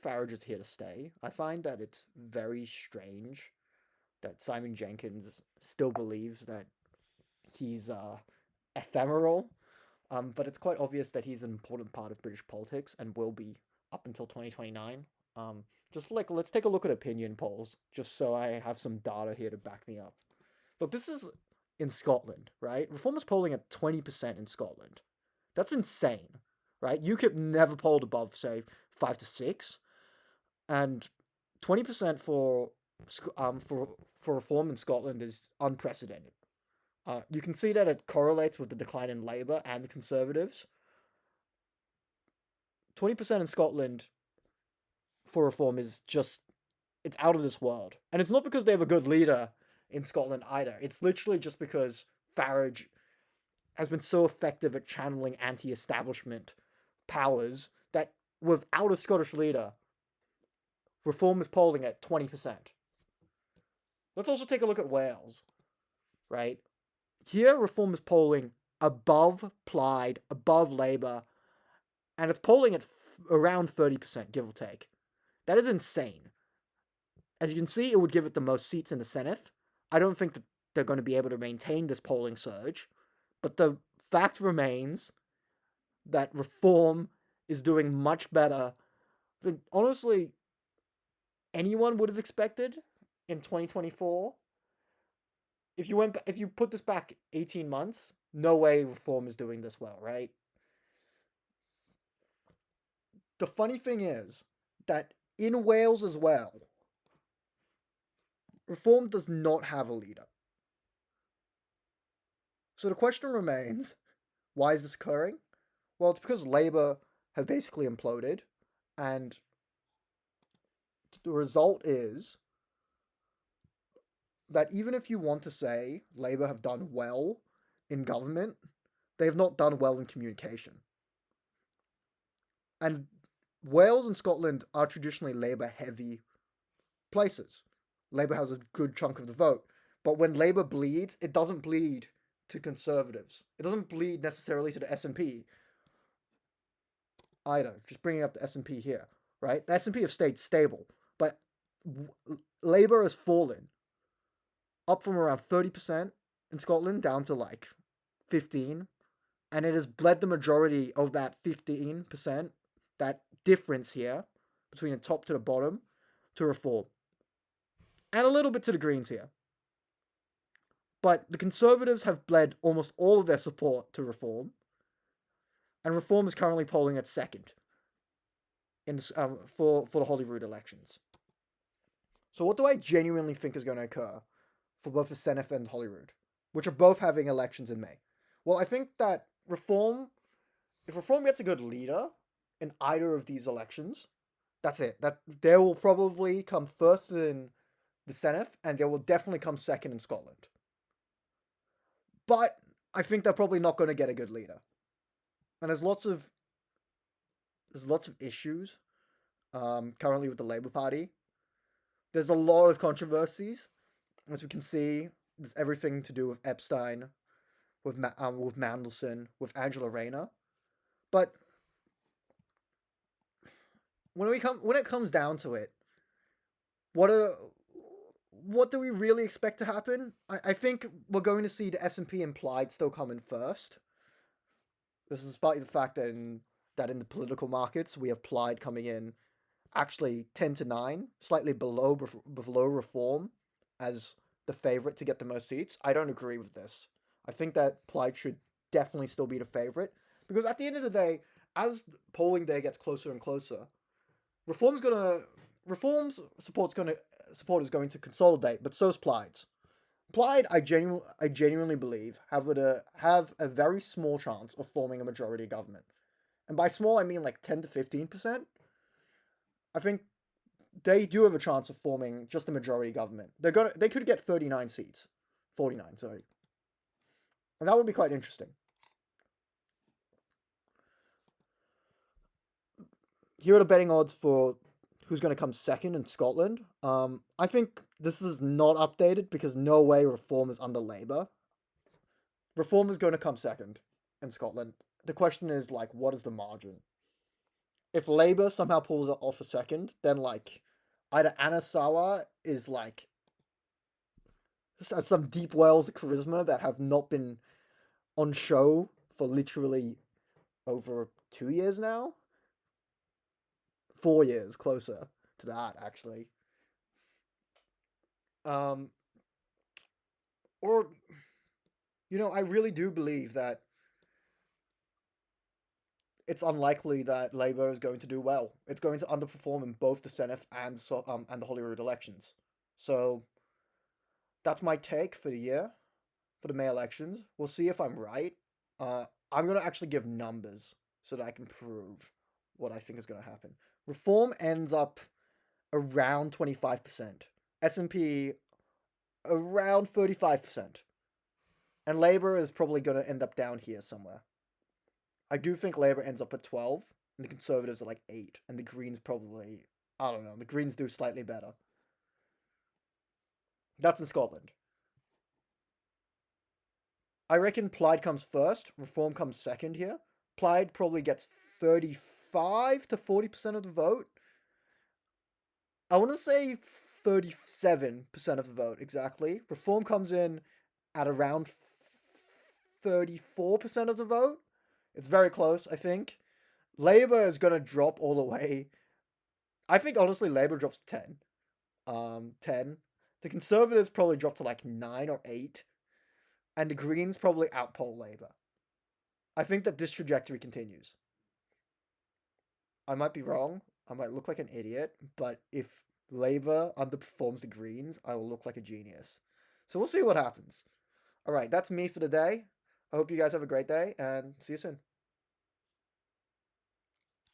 Farage is here to stay. I find that it's very strange that Simon Jenkins still believes that he's ephemeral. But it's quite obvious that he's an important part of British politics and will be up until 2029. Just like let's take a look at opinion polls, just so I have some data here to back me up. Look, this is in Scotland, right? Reform is polling at 20% in Scotland. That's insane, right? UKIP never polled above, say, 5 to 6, and 20% for reform in Scotland is unprecedented. You can see that it correlates with the decline in Labour and the Conservatives. 20% in Scotland for reform is just, it's out of this world. And it's not because they have a good leader in Scotland either. It's literally just because Farage has been so effective at channeling anti-establishment powers that without a Scottish leader, reform is polling at 20%. Let's also take a look at Wales, right? Here, reform is polling above Plaid, above Labour, and it's polling at around 30%, give or take. That is insane. As you can see, it would give it the most seats in the Senedd. I don't think that they're going to be able to maintain this polling surge, but the fact remains that reform is doing much better than, honestly, anyone would have expected in 2024. If you put this back 18 months, no way reform is doing this well, right? The funny thing is that in Wales as well, reform does not have a leader. So the question remains, why is this occurring? Well, it's because Labour have basically imploded, and the result is that even if you want to say Labour have done well in government, they have not done well in communication. And Wales and Scotland are traditionally Labour-heavy places. Labour has a good chunk of the vote. But when Labour bleeds, it doesn't bleed to Conservatives. It doesn't bleed necessarily to the SNP either. Just bringing up the SNP here, right? The SNP have stayed stable, but Labour has fallen up from around 30% in Scotland down to like 15, and it has bled the majority of that 15%, that difference here between the top to the bottom, to reform. And a little bit to the Greens here. But the Conservatives have bled almost all of their support to reform, and reform is currently polling at second for the Holyrood elections. So what do I genuinely think is going to occur for both the Senedd and Holyrood, which are both having elections in May? Well, I think that if reform gets a good leader in either of these elections, that's it. That they will probably come first in the Senedd, and they will definitely come second in Scotland. But I think they're probably not going to get a good leader, and there's lots of issues currently with the Labour Party. There's a lot of controversies, as we can see. There's everything to do with Epstein, with Mandelson, with Angela Rayner. But when it comes down to it, what do we really expect to happen? I think we're going to see the S&P implied still coming first. This is despite the fact that in the political markets we have Plaid coming in actually 10 to 9, slightly below reform as the favorite to get the most seats. I don't agree with this. I think that Plaid should definitely still be the favorite, because at the end of the day, as polling day gets closer and closer, reform's support is going to consolidate, but so's Plaid's. Plaid, I genuinely believe have a very small chance of forming a majority government, and by small I mean like 10 to 15%. I think they do have a chance of forming just a majority government. They could get 39 seats, 49, sorry, and that would be quite interesting. Here are the betting odds for who's going to come second in Scotland. I think this is not updated because no way reform is under Labour. Reform is going to come second in Scotland. The question is, like, what is the margin? if Labour somehow pulls it off a second, then like either Anasawa is like has some deep wells of charisma that have not been on show for literally over 2 years now. 4 years closer to that actually. Um, or I really do believe that it's unlikely that Labour is going to do well. It's going to underperform in both the Senedd and the Holyrood elections. So that's my take for the year for the May elections. We'll see if I'm right. I'm gonna actually give numbers so that I can prove what I think is gonna happen. Reform ends up around 25%. SNP around 35%. And Labour is probably gonna end up down here somewhere. I do think Labour ends up at 12, and the Conservatives are like 8, and the Greens probably, I don't know, the Greens do slightly better. That's in Scotland. I reckon Plaid comes first, Reform comes second here. Plaid probably gets 35 to 40% of the vote. I want to say 37% of the vote exactly. Reform comes in at around 34% of the vote. It's very close, I think. Labour is going to drop all the way. I think honestly Labour drops to 10. 10. The Conservatives probably drop to like 9 or 8. And the Greens probably outpoll Labour. I think that this trajectory continues. I might be wrong. I might look like an idiot, but if Labour underperforms the Greens, I will look like a genius. So we'll see what happens. All right, that's me for the day. I hope you guys have a great day and see you soon.